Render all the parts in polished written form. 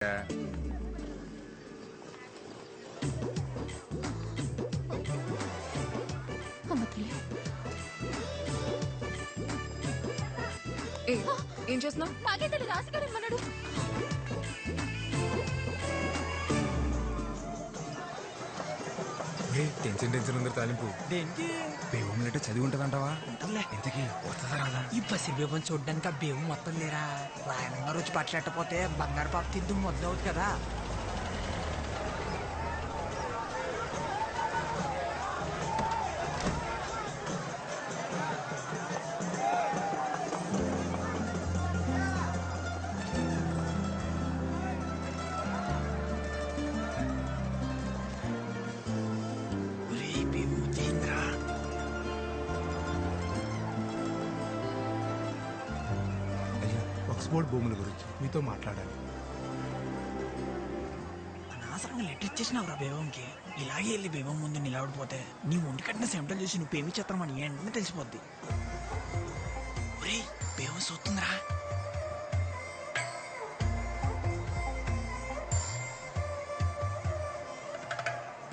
ఏం చేస్తున్నావు? నాకేంటే రాసిగాడు ఏమన్నాడు? టెన్షన్ ఉందరు తాలింపు దేనికి బేవం లెటర్ చదివి ఉంటదంటావా? ఉంటుందిలే. ఇంతకీ వస్తుందా రాదా? ఈ పసి బేబం చూడ్డానికి ఆ బేవం మొత్తం లేరా రాయనంగా రుచి పట్టలేకపోతే బంగారు పాప తిద్దు మొదలవుతుంది కదా. ఆక్స్ఫోర్డ్ భూముల గురించి మీతో మాట్లాడాలి. అనవసరంగా లెటర్ ఇచ్చేసినావురా బేవంకి. ఇలాగే వెళ్ళి బేవం ముందు నిలబడిపోతే నీ ఒంటి కట్టిన సెంటల్ చూసి నువ్వేమి చేస్తామని వెంటనే తెలిసిపోద్ది. ఒరేయ్ బేవం చూస్తుందిరా.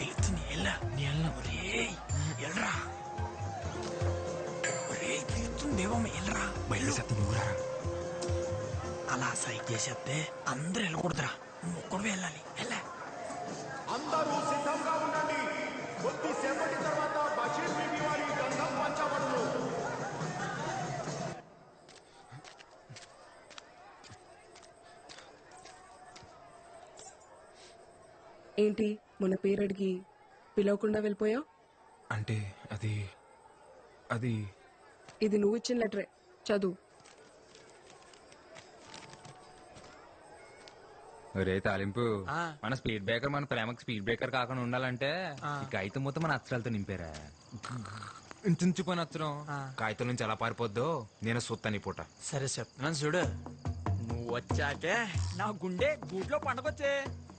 పిలుస్తుంది ఎల్లా నీ ఎల్లా. ఒరేయ్ ఎల్రా. ఒరేయ్ పిలుస్తుంది బేవం ఎల్రా. బయట శబ్దం నువ్వురా. అలా సైక్ చేసేస్తే అందరూ వెళ్ళకూడదురా, నువ్వు ఒక్కడు వెళ్ళాలి. వెళ్ళా అందరూ సిద్ధంగా ఉండండి. కొద్దిసేపటి తర్వాత బషీర్ బీబీ వారి గంధం పంచబడును. ఏంటి మొన్న పేరడికి పిలవకుండా వెళ్ళిపోయావు? అంటే అది అది ఇది నువ్వు ఇచ్చిన లెటరే, చదువు. రే తాలింపు, ఆ. మన స్పీడ్ బ్రేకర్ మన ప్రేమకు స్పీడ్ బ్రేకర్ కాకుండా ఉండాలంటే ఆ. ఈ కాగితం మొత్తం మన అక్షరాలతో నింపారా. ఇంచుపోయిన అక్షరం ఆ. కాగితం నుంచి ఎలా పారిపోద్దో నేను సొత్తని పూట. సరే చెప్తున్నాను చూడు. నువ్వు వచ్చాకే నా గుండె గూట్లో పండగొచ్చే.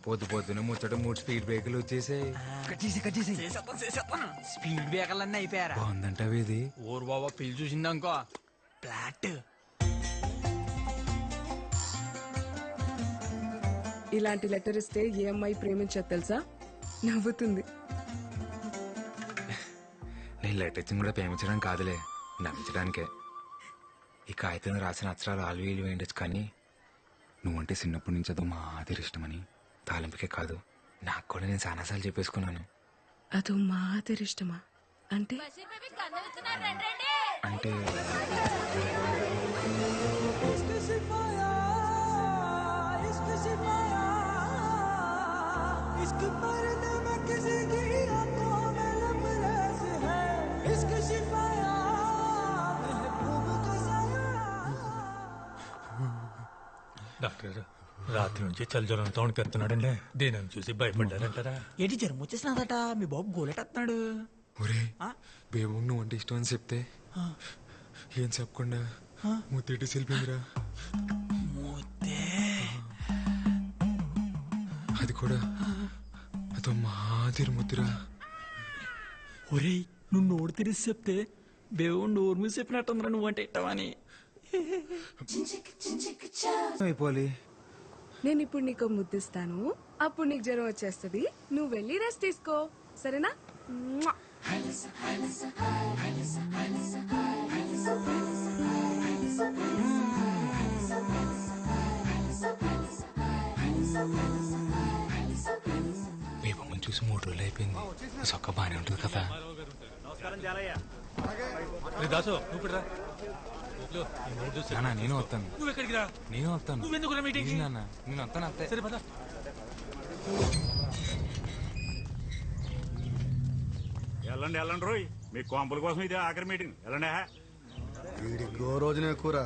పొద్దున ముచ్చట 3 స్పీడ్ బ్రేకర్లు వచ్చేసాయి. చేసేస్తాను. స్పీడ్ బ్రేకర్లన్నీ అయిపోయారా? బాగుందంటావు ఇది. ఊరు బాబా పిల్లి చూసిందనుకో ఫ్లాట్. ఇలాంటి లెటర్ ఇస్తే ఏ అమ్మాయి ప్రేమించదు తెలుసా? నవ్వుతుంది. నేను లెటర్ ఇచ్చింది కూడా ప్రేమించడానికి కాదులే, నమ్మించడానికే. ఈ కాగితం రాసిన అక్షరాలు ఆల్వీలు వేయండొచ్చు, కానీ నువ్వంటే చిన్నప్పటి నుంచి అదో మా ఆదిరి ఇష్టమని తాలింపుకే కాదు నాకు కూడా నేను చాలాసార్లు చెప్పేసుకున్నాను. అదో మా ఇష్టమా అంటే? అంటే డాక్టర్ రాత్రి నుంచి చలిజ్వరంతో వణికెత్తున్నాడండి. దీనిని చూసి భయపడ్డారంటారా? ఏంటి జ్వరం వచ్చేసినదట, మీ బాబు గోలెట్టేస్తున్నాడు. ఒరే ఆ? బేబు నువ్వు అంటే ఇష్టం అని చెప్తే ఏం చెప్పకుండా ముత్తేటి సెల్పిందిరా. ముద్దే అది కూడా అదో మాదిరి ముద్దురా. ఒరేయ్ నువ్వు నోరు తెరిసి చెప్తే దేవుడు నోరు మీద చెప్పినట్టుందిరా నువ్వంటే ఇట్టవని. అయిపోవాలి. నేను ఇప్పుడు నీకు ముద్దిస్తాను, అప్పుడు నీకు జ్వరం వచ్చేస్తుంది. నువ్వు వెళ్ళి రెస్ట్ తీసుకో, సరేనా? మ్వా. బేబమ్మని చూసి 3 రోజులు అయిపోయింది. సొక్క బానే ఉంటుంది కదా. రే దాసు నువ్వు ఇక్కడ రా. ఇదిగో, ఈ నోట్ చూసి నాన్న నేను వస్తాను. నువ్వు ఎక్కడికి రా? నేను వస్తాను. నువ్వెందుకు రా మీటింగ్? ప్లీజ్ నాన్న నేను వస్తాను అంతే. సరే పద. వెళ్ళండి రోయ్, మీ కాంపుల కోసం ఇది ఆఖరి మీటింగ్. వెళ్ళండి. వీడికి రోజునే కూర.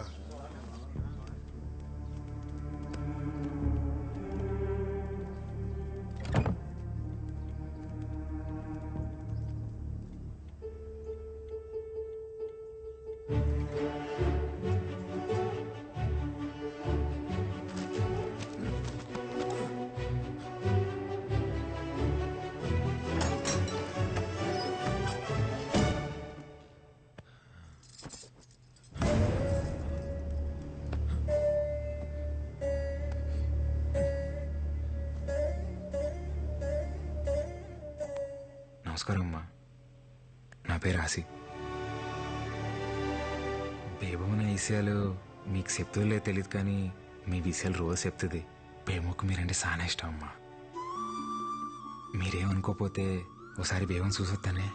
నమస్కారం అమ్మా. నా పేరు ఆసి. బేబమ్మ విషయాలు మీకు చెప్తుందో తెలియదు కానీ మీ విషయాలు రోజు చెప్తుంది. బేబమ్మకు మీరంటే చాలా ఇష్టం అమ్మా. మీరేమనుకోపోతే ఒకసారి బేబం చూసొస్తానే.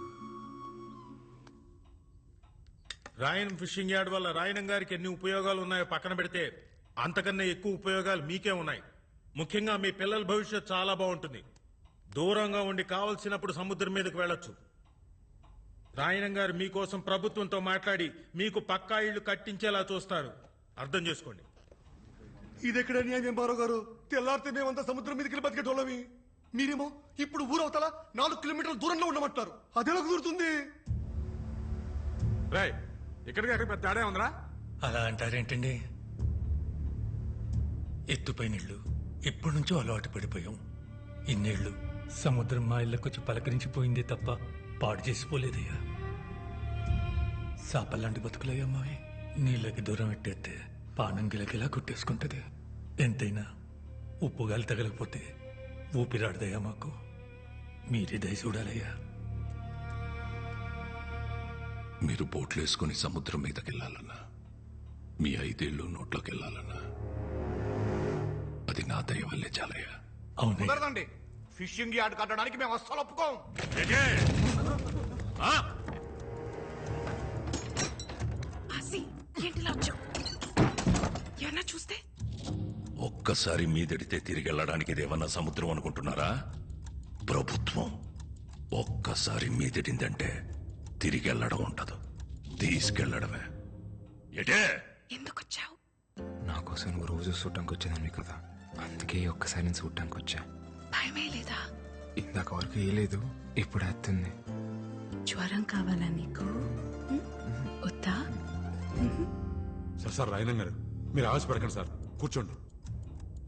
రాయన్ ఫిషింగ్ యార్డ్ వల్ల రాయనం గారికి ఎన్ని ఉపయోగాలు ఉన్నాయో పక్కన పెడితే అంతకన్నా ఎక్కువ ఉపయోగాలు మీకే ఉన్నాయి. ముఖ్యంగా మీ పిల్లల భవిష్యత్ చాలా బాగుంటుంది. దూరంగా ఉండి కావలసినప్పుడు సముద్రం మీదకి వెళ్ళొచ్చు. రాయనం గారు మీకోసం ప్రభుత్వంతో మాట్లాడి మీకు పక్కా ఇళ్లు కట్టించేలా చూస్తారు. అర్థం చేసుకోండి. ఇదెక్కడ న్యాయం బారో గారు? తెల్లారితే మేమంతా సముద్రం మీదకి వెళ్ళి బతికేటోళ్ళమి. మీరేమో ఇప్పుడు ఊరవతల 4 కిలోమీటర్ల దూరంలో ఉండమంటారు. అదెలా కుదురుతుంది? రాయ్ ఇక్కడికి అక్కడ పెద్ద తేడా ఉందిరా. అలా అంటారేంటండి? ఎత్తుపై నీళ్లు ఎప్పటి నుంచో అలవాటు పడిపోయాం. ఇన్నేళ్లు సముద్రం మా ఇళ్ళకొచ్చి పలకరించిపోయిందే తప్ప పాడు చేసిపోలేదయ్యా. సాపల్లాంటి బతుకులయ్యా మావి. నీళ్ళకి దూరం పెట్టేస్తే పానం గిలగిలా కొట్టేసుకుంటది. ఎంతైనా ఉప్పుగాలి తగలకపోతే ఊపిరాడదయ్యా మాకు. మీరే దయ చూడాలయ్యా. మీరు బోట్లేసుకుని సముద్రం మీదకెళ్లాలన్నా, మీ 5 ఏళ్ళు నోట్లోకి వెళ్ళాలన్నా అది నా దయ వల్లే చాలయ్యా. అవునయ్యా. కుదరదండి. ఫిషింగ్ యార్డ్ కట్టడానికి మేము అస్సలు ఒప్పుకోం. ఆసి ఏంటిలా వచ్చావు? ఏమన్నా చూస్తే? ఒక్కసారి మీదడితే తిరిగి వెళ్ళడానికి ఇదేమన్నా సముద్రం అనుకుంటున్నారా? ప్రభుత్వం. ఒక్కసారి మీదడిందంటే తిరిగి వెళ్ళడం ఉండదు, తీసుకెళ్లడమే. ఎటే ఎందుకు వచ్చావు? నా కోసం నువ్వు రోజు చూడటానికి వచ్చేదాన్ని కదా, అందుకే ఒక్కసారి నేను చూడటానికి వచ్చా. భయమే లేదా? ఇందాక వరకు ఏ లేదు, ఇప్పుడు వస్తుంది. జ్వరం కావాలా నీకు? వద్దా? సార్ రాయనం గారు, మీరు ఆవేశపడకండి సార్, కూర్చోండి.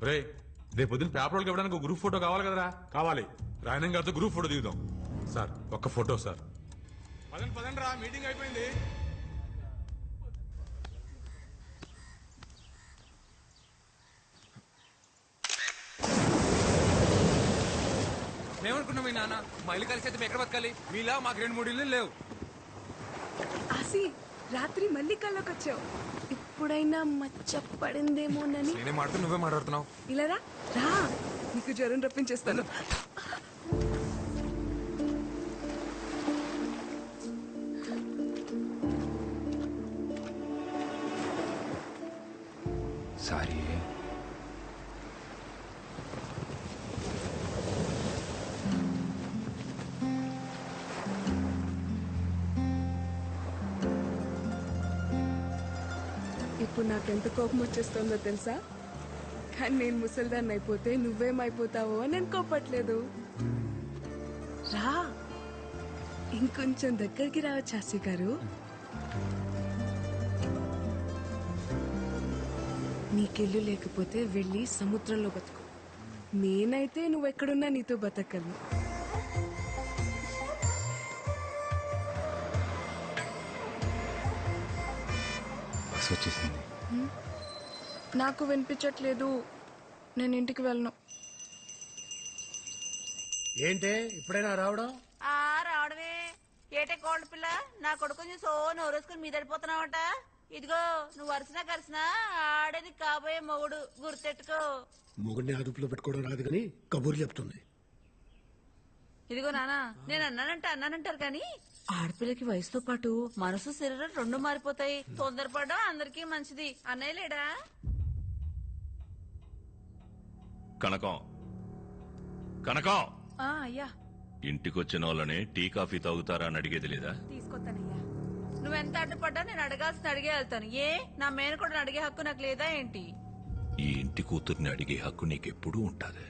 రే రేపు పొద్దున్న పేపర్లకు ఇవ్వడానికి ఒక గ్రూప్ ఫోటో కావాలి కదరా? కావాలి. రాయనం గారితో గ్రూప్ ఫోటో దిగుదాం. సార్ ఒక్క ఫోటో సార్. పదండి పదండి రా, మీటింగ్ అయిపోయింది. మేమనుకున్నాం మీ నాన్న మా ఇల్లు కలిసి అయితే ఎక్కడ బతకాలి? మీలా మాకు 2-3 ఇల్లు లేవు. ఆసి రాత్రి మళ్ళీ కల్లోకి వచ్చావు. ఇప్పుడైనా మచ్చ పడిందేమోనని. నేనే మాట్లాడుతూ నువ్వే మాట్లాడుతున్నావు. ఇలా రా రా, నీకు జ్వరం రప్పించేస్తాను. సారీ. ఇప్పుడు నాకెంత కోపం వచ్చేస్తుందో తెలుసా? కానీ నేను ముసల్దాన్ని అయిపోతే నువ్వేమైపోతావో అని నేను కోపట్లేదు. రా, ఇంకొంచెం దగ్గరికి రావచ్చు ఆసి గారు. నీకెళ్ళు లేకపోతే వెళ్ళి సముద్రంలో బతుకు. నేనైతే నువ్వెక్కడున్నా నీతో బతకను. బస్ వచ్చేసింది. నాకు వినిపించట్లేదు, నేను ఇంటికి వెళ్ళను. ఏంటే ఇప్పుడైనా రావడం? రావడమే ఏటే కోల్డ్ పిల్ల, నా కొడుకుని సో నోరేసుకుని మీదడిపోతున్నావట. ఇదిగో నువ్వు వరుసనా కలిసినా ఆడే నీకు కాబోయే మొగుడు, గుర్తెట్టుకో. మొగుడిని అదుపులో పెట్టుకోవడం రాదు కానీ కబూర్లు చెప్తుంది. ఇదిగో నానా, నేను అన్నానంటారు కానీ ఆడపిల్లకి వయసుతో పాటు మనసు శరీరం 2 మారిపోతాయి. తొందరపడడం అందరికీ మంచిది. అన్నయ్య లేడా? కనకం కనకం, అయ్యా ఇంటికొచ్చిన వాళ్ళని టీ కాఫీ తాగుతారా అని అడిగేది లేదా? తీసుకొస్తానయ్యా. నువ్వెంత అడ్డుపడ్డా నేను అడగాల్సిన అడిగే వెళ్తాను. ఏ నా మేనకోడని అడిగే హక్కు నాకు లేదా ఏంటి? ఈ ఇంటి కూతుర్ని అడిగే హక్కు నీకెప్పుడూ ఉంటాది,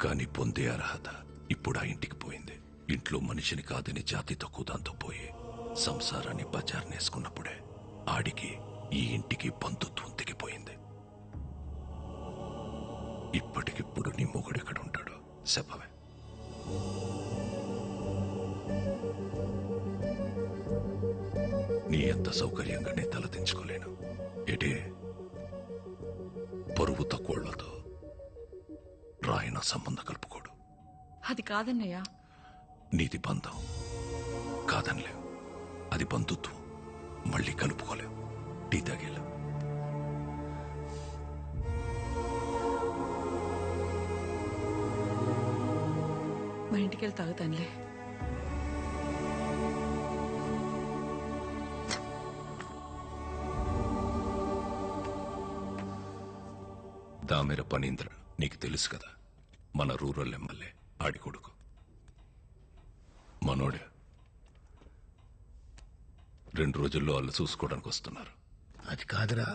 కానీ పొందే అర్హత ఇప్పుడు ఆ ఇంటికి పోయింది. ఇంట్లో మనిషిని కాదని జాతి తక్కువ దాంతో పోయి సంసారాన్ని బజార్నేసుకున్నప్పుడే ఆడికి ఈ ఇంటికి బంధుత్వం తెగిపోయింది. ఇప్పటికిప్పుడు నీ మొగుడెక్కడ ఉంటాడు చెప్పవే? నీ ఎంత సౌకర్యంగా నే తలదించుకోలేను. ఎటే పరువు తక్కువళ్లతో రాయన సంబంధం కలుపుకోడు. అది కాదన్నయ్యా, నీది బంధం కాదనిలేవు, అది బంధుత్వం. మళ్ళీ కలుపుకోలేవు. టీ తాగేలా. మా ఇంటికి వెళ్ళి తాగుతానులే. దామెర పనీంద్ర నీకు తెలుసు కదా, మన రూరల్ ఎమ్మెల్యే, ఆడి కొడుకు. మనోడే. 2 రోజుల్లో వాళ్ళు చూసుకోవడానికి వస్తున్నారు. అది కాదురా,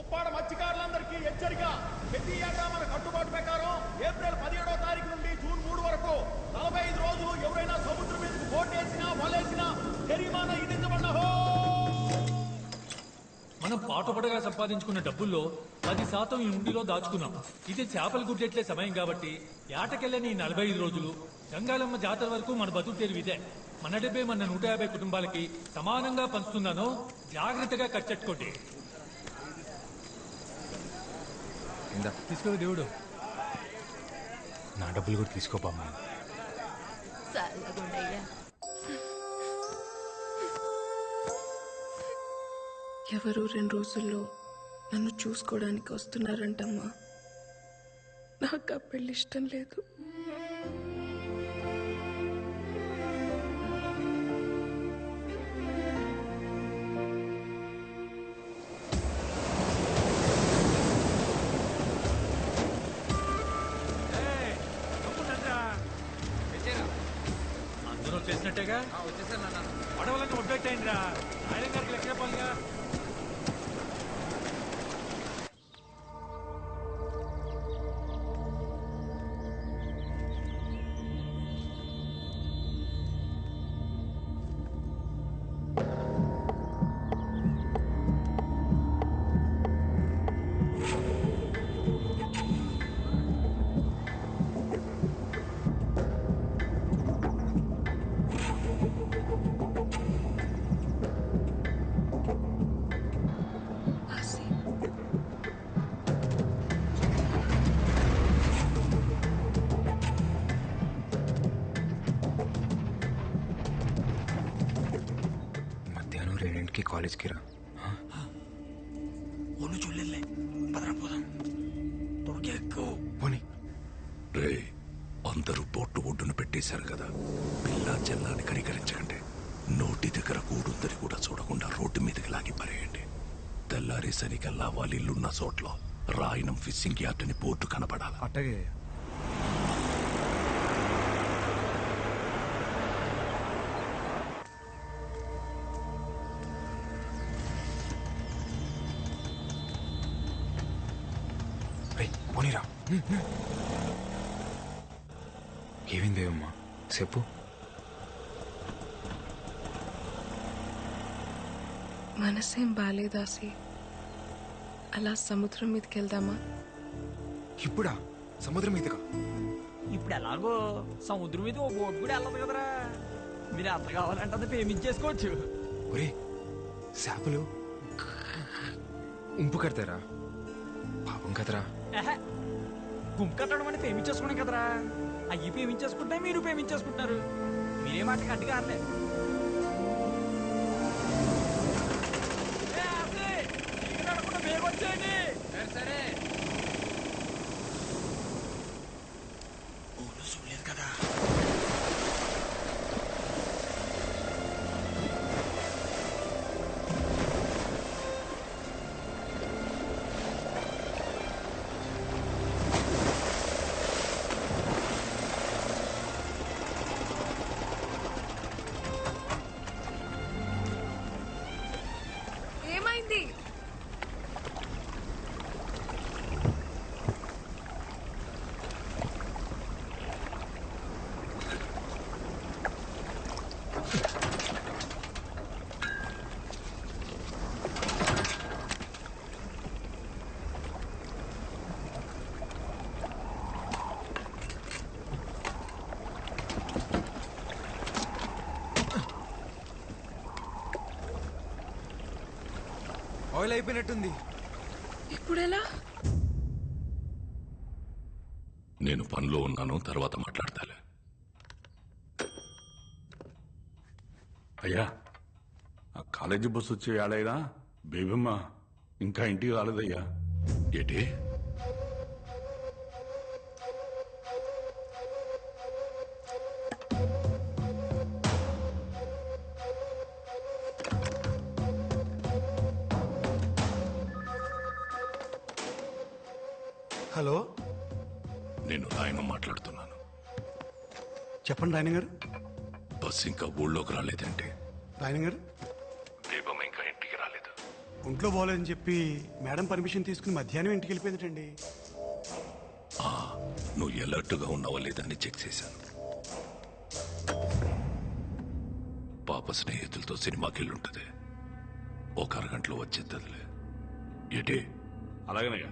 ఉప్పాడ మత్స్యకారులందరికీ హెచ్చరిక. ప్రతి ఏటా మన కట్టుబాటు ప్రకారం ఏప్రిల్ 17వ తారీఖు నుండి జూన్ 3 వరకు 45 రోజులు ఎవరైనా సముద్రం మీదకు బోటేసినా వలేసినా జరిమానా విధించబడ్డహో. మనం పాటుపడగా సంపాదించుకున్న డబ్బుల్లో 10% ఈ ఉండిలో దాచుకున్నాం. ఇది చేపలు గుడ్డెట్లే సమయం కాబట్టి ఏటకెళ్ళని 45 రోజులు గంగాలమ్మ జాతర వరకు మన బతుకు తెరువు ఇదే. మన డబ్బే మన 150 కుటుంబాలకి సమానంగా పంచుతున్నాను. జాగ్రత్తగా కట్టెట్టుకోండి. ఇందా తీసుకో దేవుడు. నా డబ్బులు కూడా తీసుకోపమ్మా. ఎవరు 2 రోజుల్లో నన్ను చూసుకోవడానికి వస్తున్నారంటమ్మా. నాకు ఆ పెళ్లి ఇష్టం లేదు. అందరూ వచ్చేసినట్టేగా. పడవలన్నీ ఒడ్డెట్టండి రా. ఆయన గారికి లెక్క చెప్పాలిగా. మధ్యాహ్నం 2కి కాలేజ్కి రా. ఒళ్ళు చూడలే. పదరా పోదాం. త్వరగా ఎక్కువ. పోనీ. రే, అందరూ బోట్లు ఒడ్డున పెట్టేశారు కదా, పిల్ల చెల్లాని కనికరించకండి. నోటి దగ్గర కూడుందని కూడా చూడకుండా రోడ్డు మీదకి లాగి పరేయండి. తెల్లారేసరికల్లా వాళ్ళ ఇల్లున్న చోట్ల రాయనం ఫిషింగ్ యార్డ్ అని బోర్డు కనపడాల. అట్టగే. పోనీరా. ఏమైందేమమ్మా చెప్పు. మనసేం బాలేదాసి. అలా సముద్రం మీదకి వెళ్దామా? ఇప్పుడా? సముద్రం మీదగా? ఇప్పుడు ఎలాగో సముద్రం మీద ఓ బోట్ కూడా వెళ్ళదు కదరా. మీరు ఎంత కావాలంటే అంత పేమెంట్ చేసుకోవచ్చు. ఒరే, చేపలు ఉంపు కడతారా? పాపం కదరా. గుంపు కట్టడం అంటే పేమెంట్ చేసుకున్నాం కదరా. అయ్యి పేమెంట్ చేసుకుంటే మీరు పేమెంట్ చేసుకుంటున్నారు. మీరే మాటకి అడ్డు కారలే. వచ్చేయండి. సరే ఓలు చూడలేదు కదా. ఏమైంది? ఆయిల్ అయిపోయినట్టుంది. ఇప్పుడెలా? నేను పనిలో ఉన్నాను, తర్వాత మాట్లాడతాలే. అయ్యా ఆ కాలేజీ బస్సు వచ్చే ఏడైనా బేబమ్మ ఇంకా ఇంటికి రాలేదయ్యా. ఏటి హలో, నేను రాయన మాట్లాడుతున్నాను. చెప్పండి రాయన గారు. బస్ ఇంకా ఊళ్ళోకి రాలేదంటే రాయన గారు, దీపం ఇంకా ఇంటికి రాలేదు. ఒంట్లో బాగోలేదని చెప్పి మేడం పర్మిషన్ తీసుకుని మధ్యాహ్నం ఇంటికి వెళ్ళిపోయిందండి. నువ్వు ఎలర్ట్గా ఉన్నావా లేదని చెక్ చేశాను. పాప స్నేహితులతో సినిమాకి వెళ్ళుంటది. ఒక అరగంటలో వచ్చేద్దదిలే. ఏటి అలాగేనయ్యా.